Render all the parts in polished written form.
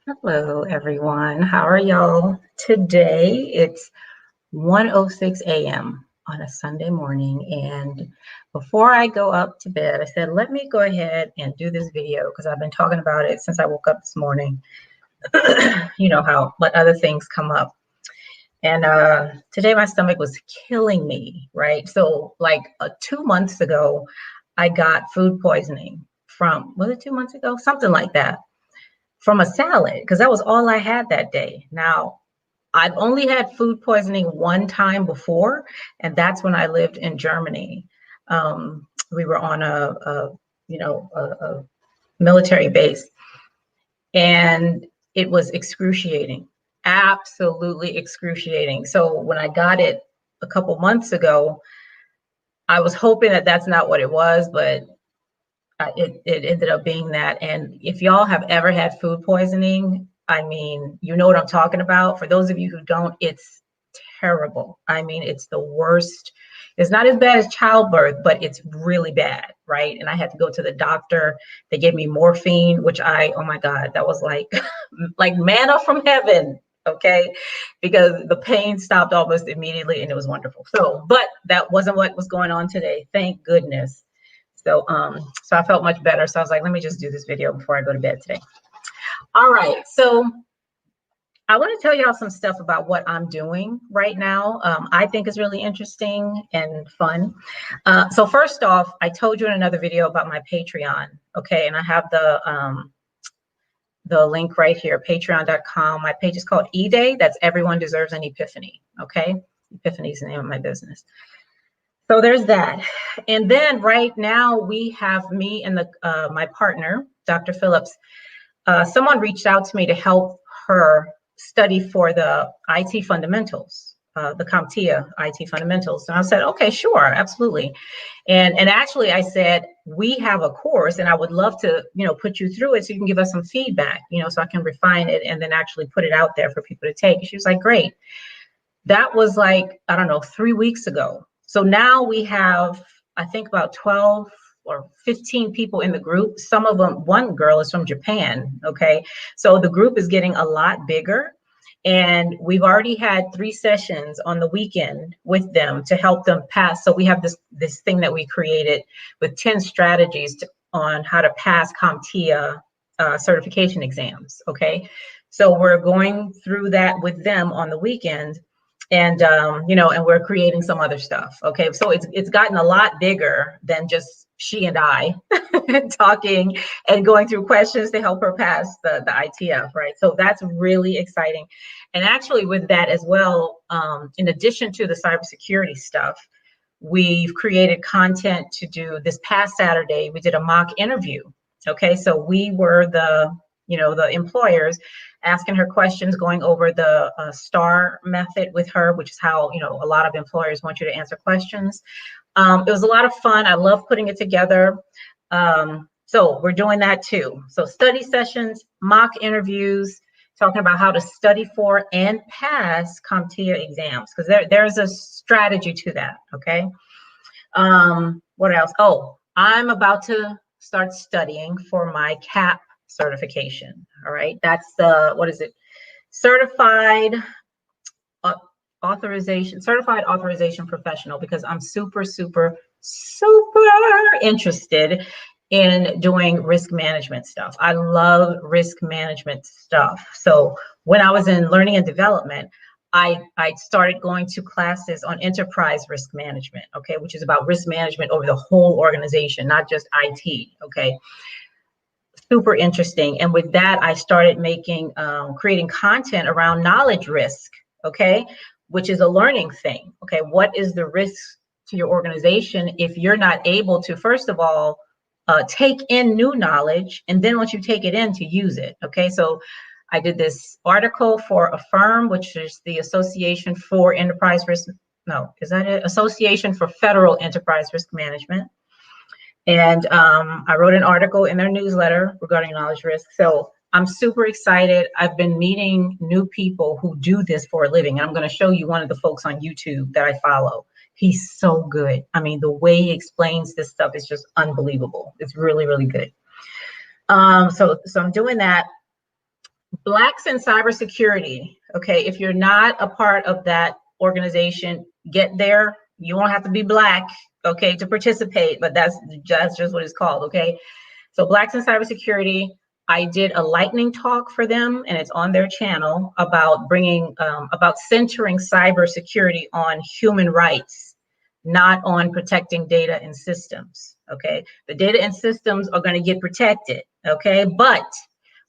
Hello, everyone. How are y'all? Today it's 1:06 a.m. on a Sunday morning. And before I go up to bed, I said, let me go ahead and do this video because I've been talking about it since I woke up this morning. You know how, but other things come up. And today my stomach was killing me, right? So like 2 months ago, I got food poisoning from, was it 2 months ago? Something like that, from a salad, because that was all I had that day. Now, I've only had food poisoning one time before, and that's when I lived in Germany. We were on a military base, and it was excruciating, absolutely excruciating. So when I got it a couple months ago, I was hoping that that's not what it was, but it ended up being that. And if y'all have ever had food poisoning, I mean, you know what I'm talking about. For those of you who don't, it's terrible. I mean, it's the worst. It's not as bad as childbirth, but it's really bad, right? And I had to go to the doctor. They gave me morphine, which oh my God, that was like, like manna from heaven, okay? Because the pain stopped almost immediately and it was wonderful. So, but that wasn't what was going on today. Thank goodness. So I felt much better. So I was like, let me just do this video before I go to bed today. All right. So I want to tell y'all some stuff about what I'm doing right now. I think is really interesting and fun. So first off, I told you in another video about my Patreon. Okay. And I have the link right here, patreon.com. My page is called E-Day. That's Everyone Deserves an Epiphany. Okay. Epiphany is the name of my business. So there's that. And then right now we have me and my partner, Dr. Phillips. Someone reached out to me to help her study for the IT fundamentals, the CompTIA IT fundamentals. And I said, okay, sure, absolutely. And actually I said, we have a course and I would love to, put you through it so you can give us some feedback, so I can refine it and then actually put it out there for people to take. She was like, great. That was like, I don't know, 3 weeks ago. So now we have, I think about 12 or 15 people in the group. Some of them, one girl is from Japan, okay? So the group is getting a lot bigger. And we've already had 3 sessions on the weekend with them to help them pass. So we have this thing that we created with 10 strategies on how to pass CompTIA certification exams, okay? So we're going through that with them on the weekend. And and we're creating some other stuff. Okay, so it's gotten a lot bigger than just she and I talking and going through questions to help her pass the ITF, right? So that's really exciting. And actually with that as well, in addition to the cybersecurity stuff, we've created content to do. This past Saturday, we did a mock interview. Okay, so we were the employers, asking her questions, going over the STAR method with her, which is how, a lot of employers want you to answer questions. It was a lot of fun. I love putting it together. So we're doing that too. So study sessions, mock interviews, talking about how to study for and pass CompTIA exams, because there's a strategy to that, okay? What else? Oh, I'm about to start studying for my CAP certification. All right, that's the, what is it? Certified authorization professional, because I'm super interested in doing risk management stuff. I love risk management stuff. So when I was in learning and development, I started going to classes on enterprise risk management, okay, which is about risk management over the whole organization, not just IT, okay. Super interesting. And with that, I started creating content around knowledge risk, okay, which is a learning thing. Okay, what is the risk to your organization if you're not able to, first of all, take in new knowledge, and then once you take it in, to use it. Okay, so I did this article for a firm, which is the Association for Enterprise Risk, no, is that it? Association for Federal Enterprise Risk Management. And I wrote an article in their newsletter regarding knowledge risk. So I'm super excited. I've been meeting new people who do this for a living. And I'm going to show you one of the folks on YouTube that I follow. He's so good. I mean, the way he explains this stuff is just unbelievable. It's really, really good. So I'm doing that. Blacks in cybersecurity. Okay, if you're not a part of that organization, get there. You won't have to be black, okay, to participate, but that's just what it's called. Okay, so Blacks in cybersecurity. I did a lightning talk for them, and it's on their channel about bringing about centering cybersecurity on human rights, not on protecting data and systems. Okay, the data and systems are going to get protected. Okay, but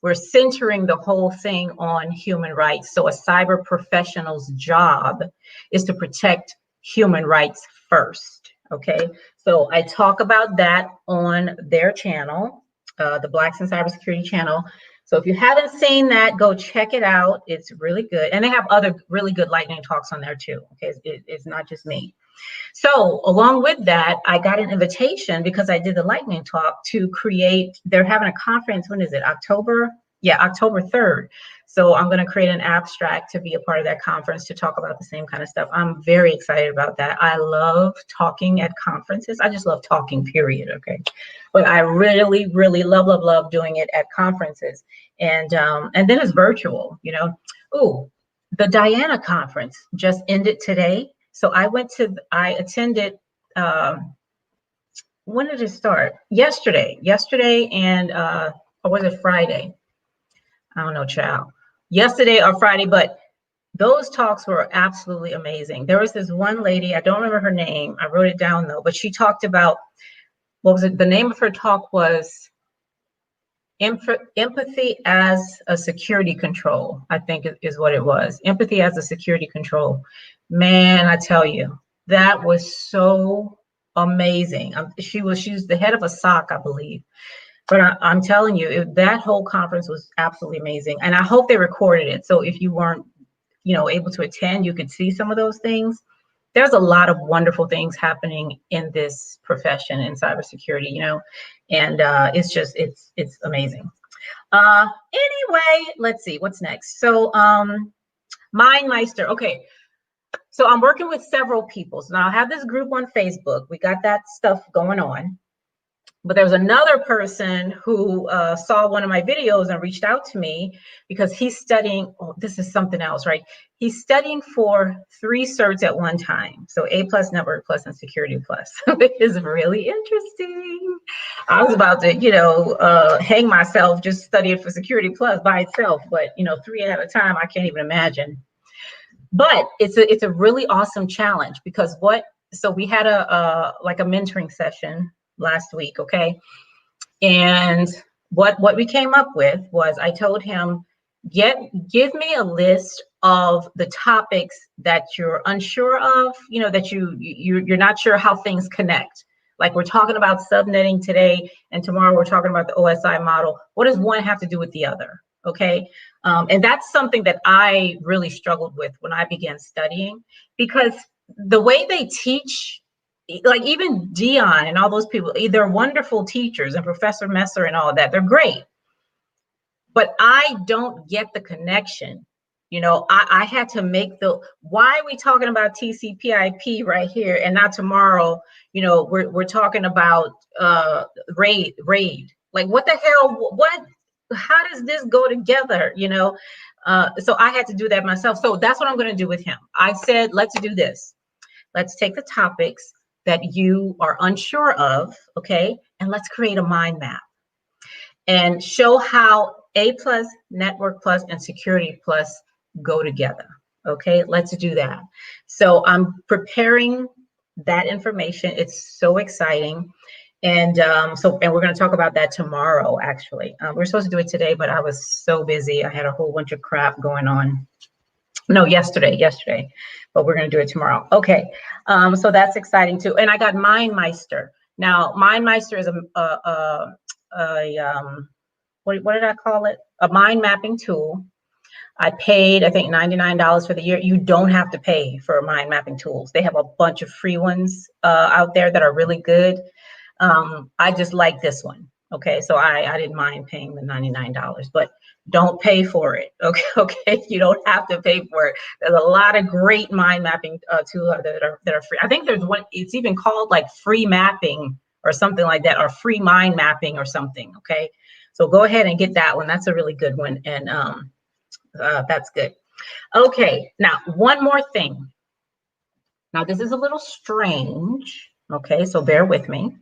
we're centering the whole thing on human rights. So a cyber professional's job is to protect human rights first. Okay, so I talk about that on their channel, the Blacks in Cybersecurity channel. So if you haven't seen that, go check it out. It's really good. And they have other really good lightning talks on there too. Okay, it's not just me. So along with that, I got an invitation because I did the lightning talk to create, they're having a conference, when is it, October? Yeah, October 3rd. So I'm gonna create an abstract to be a part of that conference to talk about the same kind of stuff. I'm very excited about that. I love talking at conferences. I just love talking, period, okay? But I really, really love doing it at conferences. And then it's virtual, you know? Ooh, the Diana conference just ended today. So I attended, when did it start? Yesterday, and, or was it Friday? I don't know, child. Yesterday or Friday, but those talks were absolutely amazing. There was this one lady, I don't remember her name. I wrote it down though, but she talked about, what was it? The name of her talk was Empathy as a Security Control, I think is what it was. Empathy as a Security Control. Man, I tell you, that was so amazing. She's the head of a SOC, I believe. But I'm telling you, that whole conference was absolutely amazing. And I hope they recorded it. So if you weren't, you know, able to attend, you could see some of those things. There's a lot of wonderful things happening in this profession in cybersecurity, you know, and it's just, it's amazing. Anyway, let's see what's next. So MindMeister. Okay, so I'm working with several people. So now I have this group on Facebook. We got that stuff going on. But there's another person who saw one of my videos and reached out to me because he's studying, oh, this is something else, right? He's studying for 3 certs at one time. So A+, Network Plus, and Security Plus. It is really interesting. I was about to, you know, hang myself just studying for Security Plus by itself, but, you know, 3 at a time, I can't even imagine. But it's a really awesome challenge because so we had like a mentoring session last week, okay? And what we came up with was, I told him, give me a list of the topics that you're unsure of, you know, that you're not sure how things connect. Like we're talking about subnetting today, and tomorrow we're talking about the OSI model. What does one have to do with the other? Okay, and that's something that I really struggled with when I began studying, because the way they teach, like even Dion and all those people, they're wonderful teachers, and Professor Messer and all of that, they're great. But I don't get the connection. You know, I had to make why are we talking about TCP/IP right here, and not tomorrow, you know, we're talking about RAID. Like what the hell, how does this go together, you know? So I had to do that myself. So that's what I'm going to do with him. I said, let's do this. Let's take the topics that you are unsure of, okay? And let's create a mind map and show how A+, Network Plus, and Security Plus go together, okay? Let's do that. So I'm preparing that information. It's so exciting. And and we're going to talk about that tomorrow, actually. We're supposed to do it today, but I was so busy. I had a whole bunch of crap going on. No, yesterday, but we're going to do it tomorrow. Okay, so that's exciting too. And I got MindMeister. Now, MindMeister is what did I call it? A mind mapping tool. I paid, I think, $99 for the year. You don't have to pay for mind mapping tools. They have a bunch of free ones out there that are really good. I just like this one. Okay, so I didn't mind paying the $99, but don't pay for it. Okay, you don't have to pay for it. There's a lot of great mind mapping tools that are free. I think there's one, it's even called like free mapping or something like that, or free mind mapping or something. Okay, So go ahead and get that one. That's a really good one. And that's good. Okay, now one more thing. Now this is a little strange. Okay, so bear with me.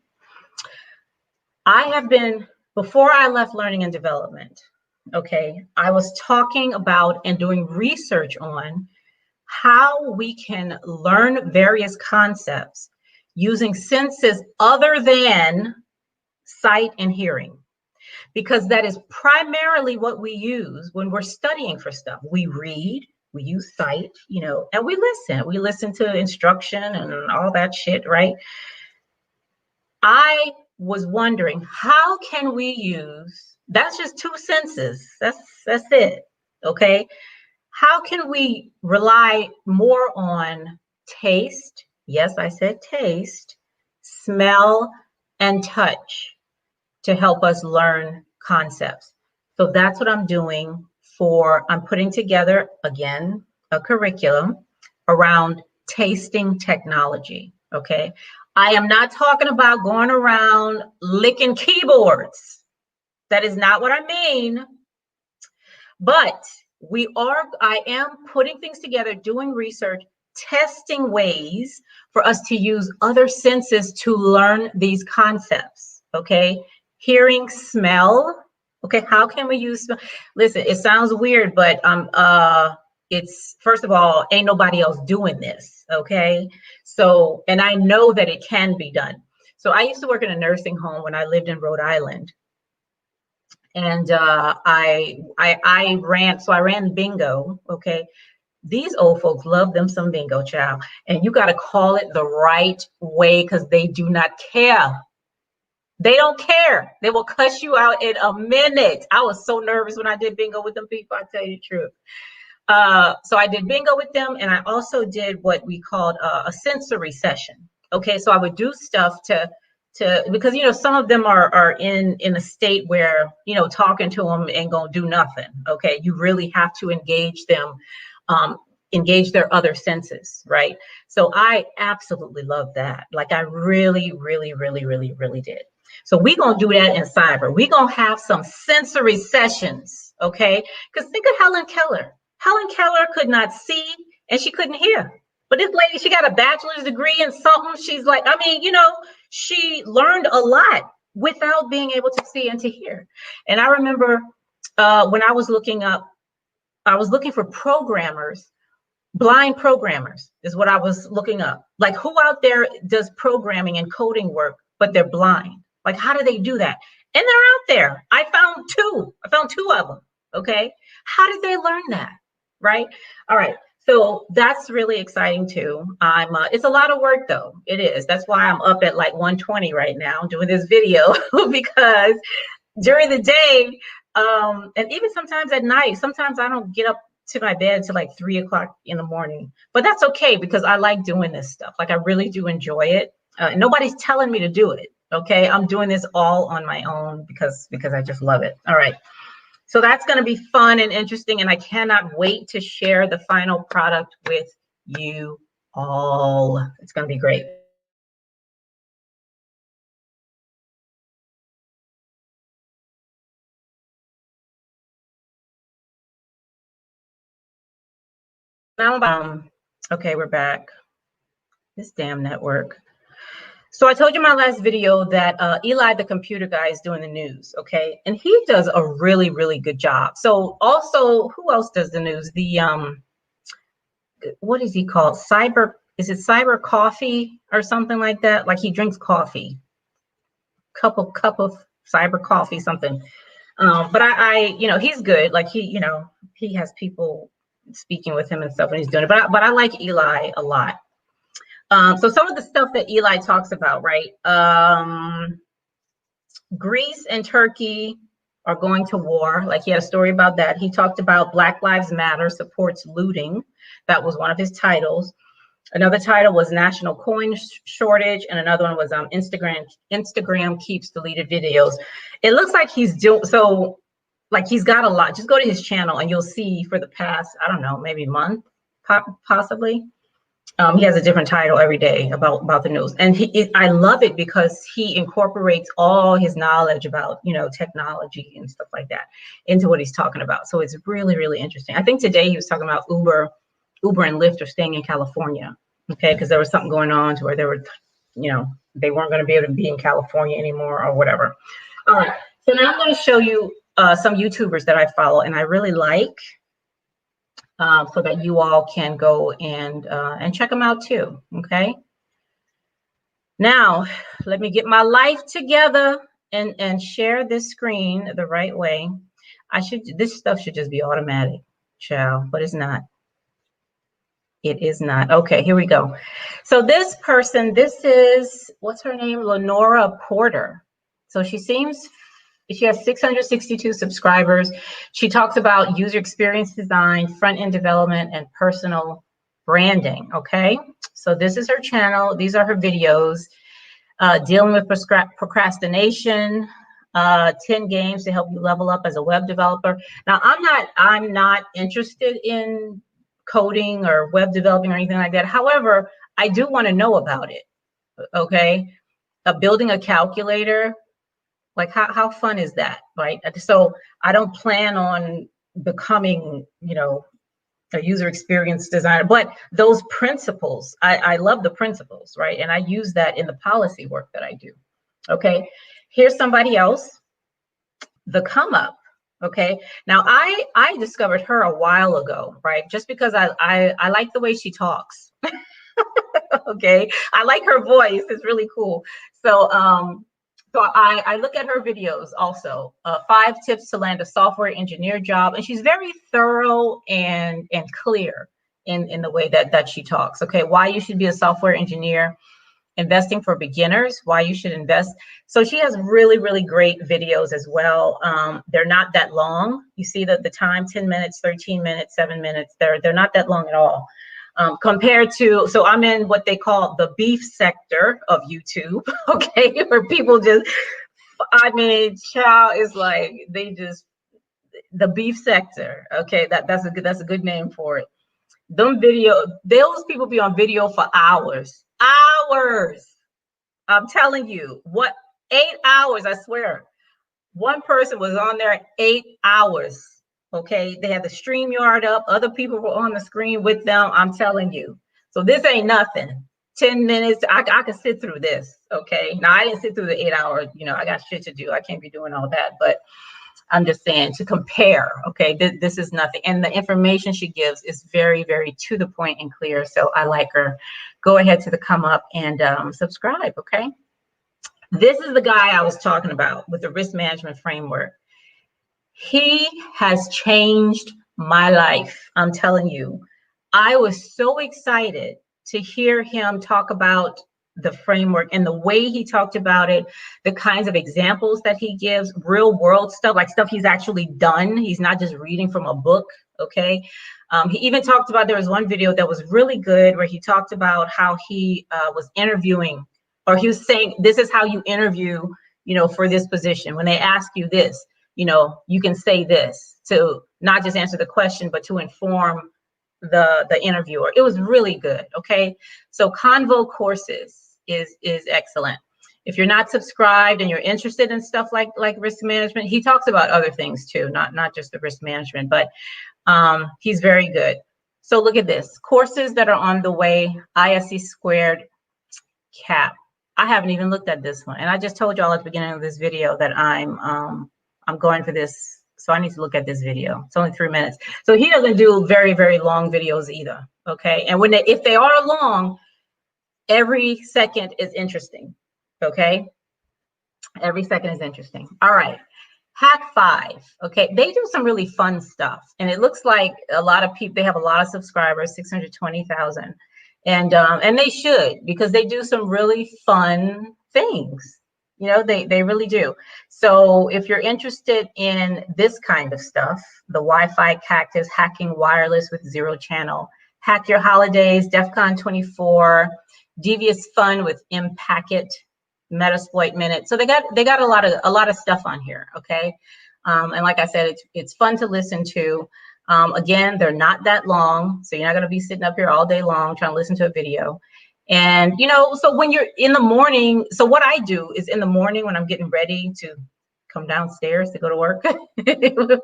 I have been, before I left learning and development, okay, I was talking about and doing research on how we can learn various concepts using senses other than sight and hearing, because that is primarily what we use when we're studying for stuff. We read, we use sight, you know, and we listen. We listen to instruction and all that shit, right? I was wondering, how can we use, that's just two senses. That's it, okay? How can we rely more on taste? Yes, I said taste, smell, and touch to help us learn concepts. So that's what I'm doing I'm putting together, again, a curriculum around tasting technology, okay? I am not talking about going around licking keyboards. That is not what I mean. But I am putting things together, doing research, testing ways for us to use other senses to learn these concepts, okay? Hearing, smell, okay? How can we use smell? Listen, it sounds weird, but it's, first of all, ain't nobody else doing this, okay? So, and I know that it can be done. So I used to work in a nursing home when I lived in Rhode Island. And I ran bingo, okay? These old folks love them some bingo, child. And you got to call it the right way because they do not care. They don't care. They will cuss you out in a minute. I was so nervous when I did bingo with them people, I tell you the truth. So I did bingo with them, and I also did what we called a sensory session. Okay, so I would do stuff to because, you know, some of them are in a state where, you know, talking to them ain't gonna do nothing. Okay, you really have to engage them, engage their other senses, right? So I absolutely love that. Like I really, really, really, really, really did. So we're gonna do that in cyber. We're gonna have some sensory sessions, okay? Because think of Helen Keller. Helen Keller could not see and she couldn't hear. But this lady, she got a bachelor's degree in something. She's like, I mean, you know, she learned a lot without being able to see and to hear. And I remember when I was looking for programmers, blind programmers is what I was looking up. Like, who out there does programming and coding work, but they're blind? Like, how do they do that? And they're out there. I found two of them. Okay. How did they learn that? Right. All right. So that's really exciting too. It's a lot of work though. It is. That's why I'm up at like 1:20 right now doing this video because during the day, and even sometimes at night, sometimes I don't get up to my bed till like 3 o'clock in the morning, but that's okay because I like doing this stuff. Like I really do enjoy it. Nobody's telling me to do it. Okay. I'm doing this all on my own because I just love it. All right. So that's going to be fun and interesting, and I cannot wait to share the final product with you all. It's going to be great. Now, okay, we're back. This damn network. So I told you in my last video that Eli, the computer guy, is doing the news, okay? And he does a really, really good job. So also, who else does the news? The, what is he called? Is it Cyber Coffee or something like that? Like he drinks coffee. Cup of cyber coffee, something. But I, you know, he's good. Like he, you know, he has people speaking with him and stuff when he's doing it. But I like Eli a lot. So some of the stuff that Eli talks about, right? Greece and Turkey are going to war. Like he had a story about that. He talked about Black Lives Matter supports looting. That was one of his titles. Another title was National Coin Shortage, and another one was Instagram keeps deleted videos. It looks like he's doing so. Like he's got a lot. Just go to his channel and you'll see for the past, I don't know, maybe month, possibly. He has a different title every day about the news, and I love it because he incorporates all his knowledge about, you know, technology and stuff like that into what he's talking about. So it's really, really interesting. I think today he was talking about Uber and Lyft are staying in California, okay, because there was something going on to where they were, you know, they weren't going to be able to be in California anymore or whatever. All right, so now I'm going to show you some YouTubers that I follow and I really like. So that you all can go and check them out too, okay? Now, let me get my life together and share this screen the right way. This stuff should just be automatic, child, but it's not. It is not. Okay, here we go. So this person, this is, what's her name? Lenora Porter. So she has 662 subscribers. She talks about user experience design, front-end development, and personal branding, okay? So this is her channel. These are her videos. Dealing with procrastination, 10 games to help you level up as a web developer. Now, I'm not interested in coding or web developing or anything like that. However, I do want to know about it, okay? Building a calculator, like how fun is that, right? So I don't plan on becoming, you know, a user experience designer, but those principles, I love the principles, right? And I use that in the policy work that I do, okay? Here's somebody else, The Come Up, okay? Now I discovered her a while ago, right? Just because I like the way she talks, okay? I like her voice, it's really cool. So I look at her videos also, 5 tips to land a software engineer job. And she's very thorough and clear in the way that she talks. Okay, why you should be a software engineer, investing for beginners, why you should invest. So she has really, really great videos as well. They're not that long. You see the time, 10 minutes, 13 minutes, 7 minutes. They're not that long at all. Compared to, so I'm in what they call the beef sector of YouTube, okay, where people just, I mean, child is like, the beef sector, okay, that's a good name for it. Those people be on video for hours. I'm telling you, 8 hours, I swear. One person was on there 8 hours. Okay, they had the StreamYard up. Other people were on the screen with them. I'm telling you. So this ain't nothing. 10 minutes, I could sit through this. Okay, now I didn't sit through the 8 hours. You know, I got shit to do. I can't be doing all that. But I'm just saying to compare. Okay, this is nothing. And the information she gives is very, very to the point and clear. So I like her. Go ahead to the Come Up and subscribe. Okay. This is the guy I was talking about with the risk management framework. He has changed my life. I'm telling you, I was so excited to hear him talk about the framework and the way he talked about it, the kinds of examples that he gives, real world stuff, like stuff he's actually done. He's not just reading from a book, okay? He even talked about, there was one video that was really good where he talked about how he was interviewing, or he was saying, this is how you interview, you know, for this position. When they ask you this, you know, you can say this to not just answer the question, but to inform the interviewer. It was really good. Okay, so Convo Courses is excellent. If you're not subscribed and you're interested in stuff like risk management, he talks about other things too, not just the risk management, but he's very good. So look at this, courses that are on the way, ISC squared CAP. I haven't even looked at this one, and I just told y'all at the beginning of this video that I'm going for this, so I need to look at this video. It's only 3 minutes. So he doesn't do very, very long videos either, okay? And if they are long, every second is interesting, okay? Every second is interesting. All right, Hack 5, okay? They do some really fun stuff, and it looks like a lot of people, they have a lot of subscribers, 620,000. And they should, because they do some really fun things. You know, they really do. So if you're interested in this kind of stuff, the Wi-Fi cactus, hacking wireless with 0 channel, hack your holidays, DEF CON 24, devious fun with Impacket, Metasploit Minute. So they got a lot of stuff on here, okay? And like I said, it's fun to listen to. Again, they're not that long, so you're not going to be sitting up here all day long trying to listen to a video. And, you know, so when you're in the morning, so what I do is in the morning when I'm getting ready to come downstairs to go to work,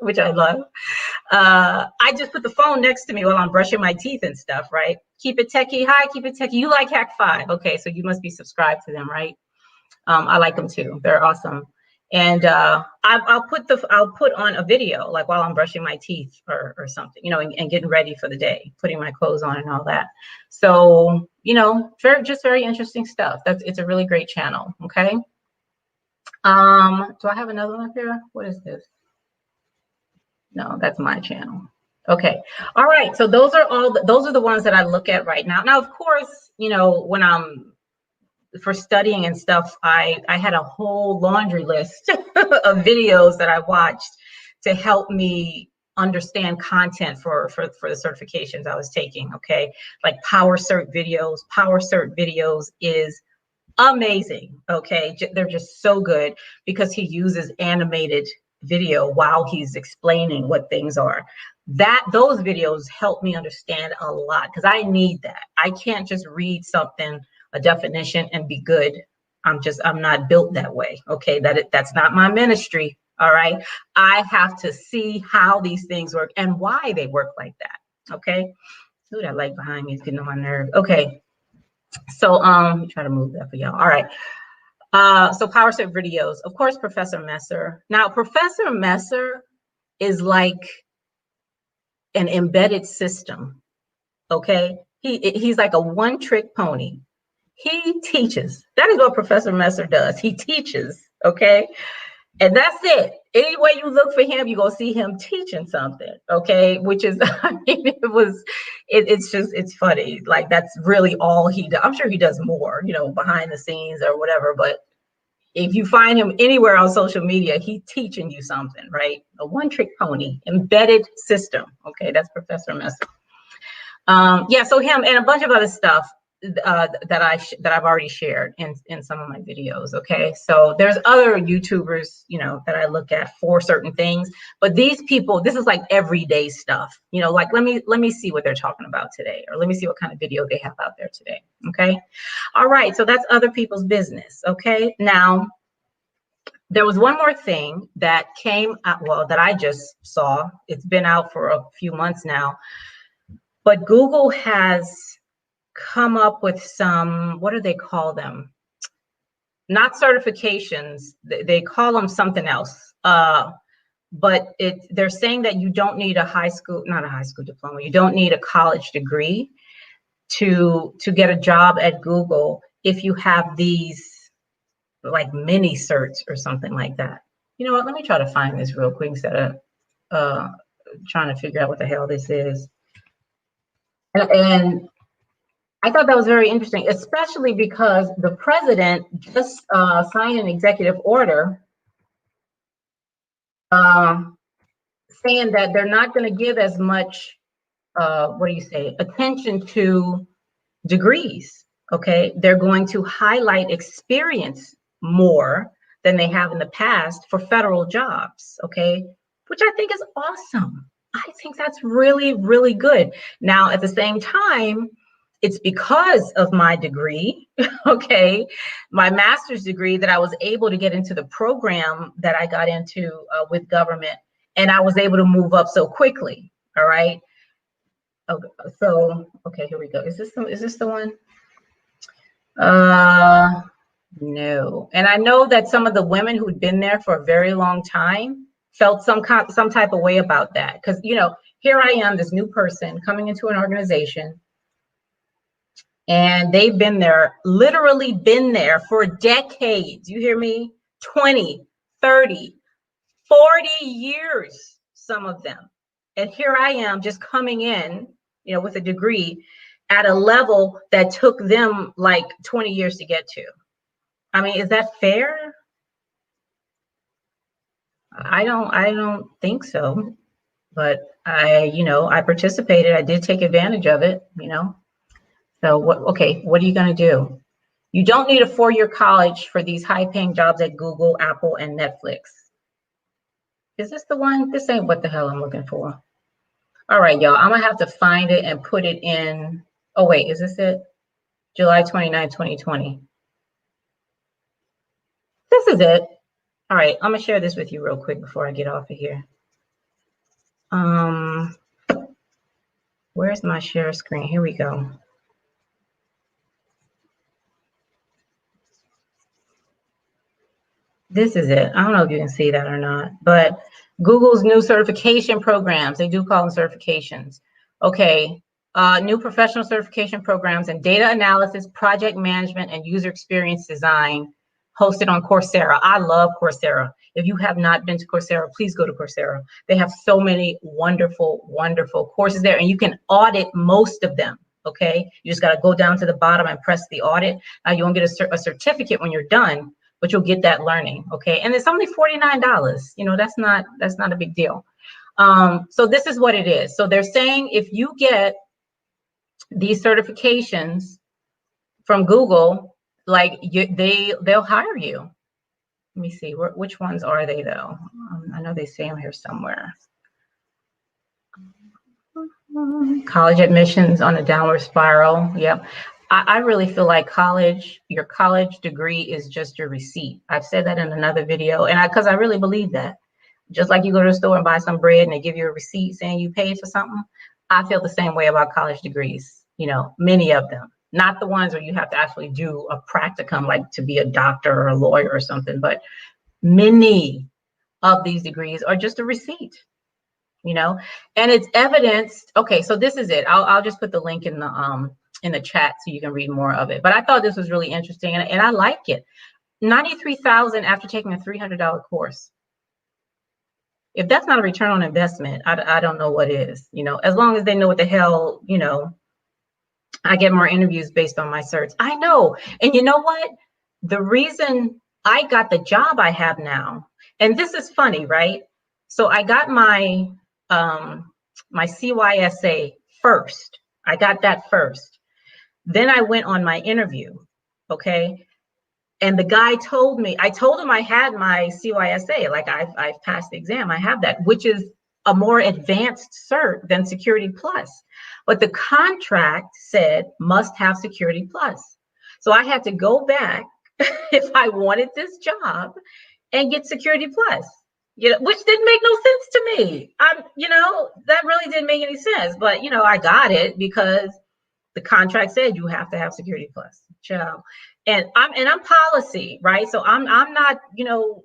which I love, I just put the phone next to me while I'm brushing my teeth and stuff, right? Keep it techie. Hi, keep it techie. You like Hack 5. Okay, so you must be subscribed to them, right? I like them too. They're awesome. And I'll put on a video like while I'm brushing my teeth or something, you know, and getting ready for the day, putting my clothes on and all that. So, you know, very interesting stuff. It's a really great channel. Okay. Do I have another one up here? What is this? No, that's my channel. Okay. All right. So those are the ones that I look at right now. Now, of course, you know, when I'm for studying and stuff, I had a whole laundry list of videos that I watched to help me understand content for the certifications I was taking. Okay, like Power Cert videos. Power Cert videos is amazing. Okay, they're just so good because he uses animated video while he's explaining what things are. Those videos help me understand a lot because I need that. I can't just read something, a definition, and be good. I'm not built that way. Okay, that's not my ministry. All right, I have to see how these things work and why they work like that. Okay, ooh, that light behind me is getting on my nerve. Okay, so let me try to move that for y'all. All right. So Power Set videos, of course, Professor Messer. Now, Professor Messer is like an embedded system. Okay, he's like a one-trick pony. He teaches. That is what Professor Messer does. He teaches. Okay, and that's it. Any way you look for him, you're gonna see him teaching something. Okay, which is, I mean, it's funny. Like that's really all he does. I'm sure he does more, you know, behind the scenes or whatever. But if you find him anywhere on social media, he's teaching you something, right? A one-trick pony, embedded system. Okay, that's Professor Messer. Yeah, so him and a bunch of other stuff that I've already shared in some of my videos. Okay, so there's other YouTubers, you know, that I look at for certain things, but these people, this is like everyday stuff. You know, like let me see what they're talking about today, or let me see what kind of video they have out there today. Okay, all right, so that's other people's business. Okay, now there was one more thing that came out, well, that I just saw. It's been out for a few months now. But Google has come up with some, what do they call them? Not certifications, they call them something else. But they're saying that you don't need not a high school diploma, you don't need a college degree to get a job at Google if you have these like mini certs or something like that. You know what, let me try to find this real quick instead of trying to figure out what the hell this is. And I thought that was very interesting, especially because the president just signed an executive order saying that they're not going to give as much, attention to degrees. Okay, they're going to highlight experience more than they have in the past for federal jobs. Okay, which I think is awesome. I think that's really, really good. Now, at the same time, it's because of my degree, okay, my master's degree, that I was able to get into the program that I got into with government, and I was able to move up so quickly. All right. Okay, so okay, here we go. Is this the one? No. And I know that some of the women who'd been there for a very long time felt some type of way about that, because you know, here I am, this new person coming into an organization, and they've been there, literally been there for decades. You hear me? 20, 30, 40 years, some of them. And here I am just coming in, you know, with a degree at a level that took them like 20 years to get to. I mean, is that fair? I don't think so. But I participated. I did take advantage of it, you know. So what are you going to do? You don't need a 4-year college for these high-paying jobs at Google, Apple, and Netflix. Is this the one? This ain't what the hell I'm looking for. All right, y'all, I'm gonna have to find it and put it in. Oh, wait, is this it? July 29, 2020. This is it. All right, I'm gonna share this with you real quick before I get off of here. Where's my share screen? Here we go. This is it. I don't know if you can see that or not, but Google's new certification programs, they do call them certifications. Okay, new professional certification programs in data analysis, project management, and user experience design hosted on Coursera. I love Coursera. If you have not been to Coursera, please go to Coursera. They have so many wonderful, wonderful courses there, and you can audit most of them. Okay, you just got to go down to the bottom and press the audit. You won't get a certificate when you're done, but you'll get that learning. Okay, and it's only $49. You know, that's not a big deal. So this is what it is. So they're saying if you get these certifications from Google, like they'll hire you. Let me see, which ones are they though? I know they say them here somewhere. College admissions on a downward spiral. Yep. I really feel like your college degree is just your receipt. I've said that in another video, and because I really believe that. Just like you go to the store and buy some bread and they give you a receipt saying you paid for something, I feel the same way about college degrees. You know, many of them, not the ones where you have to actually do a practicum, like to be a doctor or a lawyer or something, but many of these degrees are just a receipt. You know, and it's evidenced. Okay, so this is it. I'll just put the link in the chat so you can read more of it. But I thought this was really interesting, and I like it. 93,000 after taking a $300 course. If that's not a return on investment, I don't know what is. You know, as long as they know what the hell, you know, I get more interviews based on my certs. I know, and you know what? The reason I got the job I have now, and this is funny, right? So I got my my CYSA first. I got that first. Then I went on my interview, okay? And the guy told me, I told him I had my CYSA, like I've passed the exam, I have that, which is a more advanced cert than Security Plus. But the contract said must have Security Plus. So I had to go back if I wanted this job and get Security Plus. You know, which didn't make no sense to me. You know, that really didn't make any sense. But you know, I got it because the contract said you have to have Security Plus. Child. And I'm policy, right? So I'm not, you know,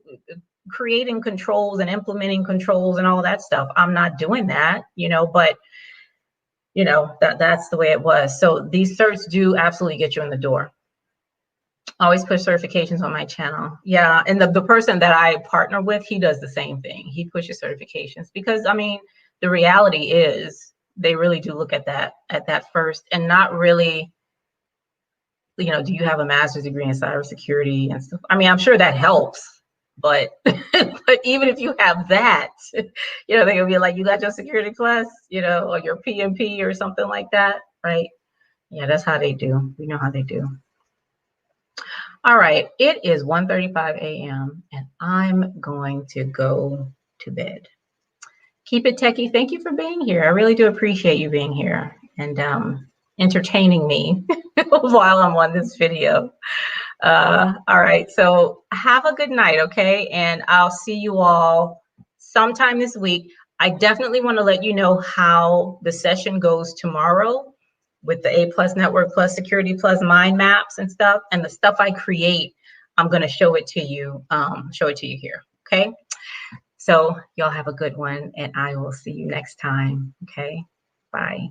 creating controls and implementing controls and all that stuff. I'm not doing that, you know, but you know, that's the way it was. So these certs do absolutely get you in the door. Always push certifications on my channel. Yeah, and the person that I partner with, he does the same thing. He pushes certifications because I mean, the reality is they really do look at that first and not really, you know, do you have a master's degree in cybersecurity and stuff? I mean, I'm sure that helps, but but even if you have that, you know, they'll be like, you got your Security Plus, you know, or your PMP or something like that, right? Yeah, that's how they do. We know how they do. All right, it is 1:35 a.m. and I'm going to go to bed. Keep it techie. Thank you for being here. I really do appreciate you being here and entertaining me while I'm on this video. All right, so have a good night, okay? And I'll see you all sometime this week. I definitely want to let you know how the session goes tomorrow with the A+ Network Plus, Security Plus mind maps and stuff, and the stuff I create, I'm going to show it to you here, okay? So y'all have a good one, and I will see you next time, okay? Bye.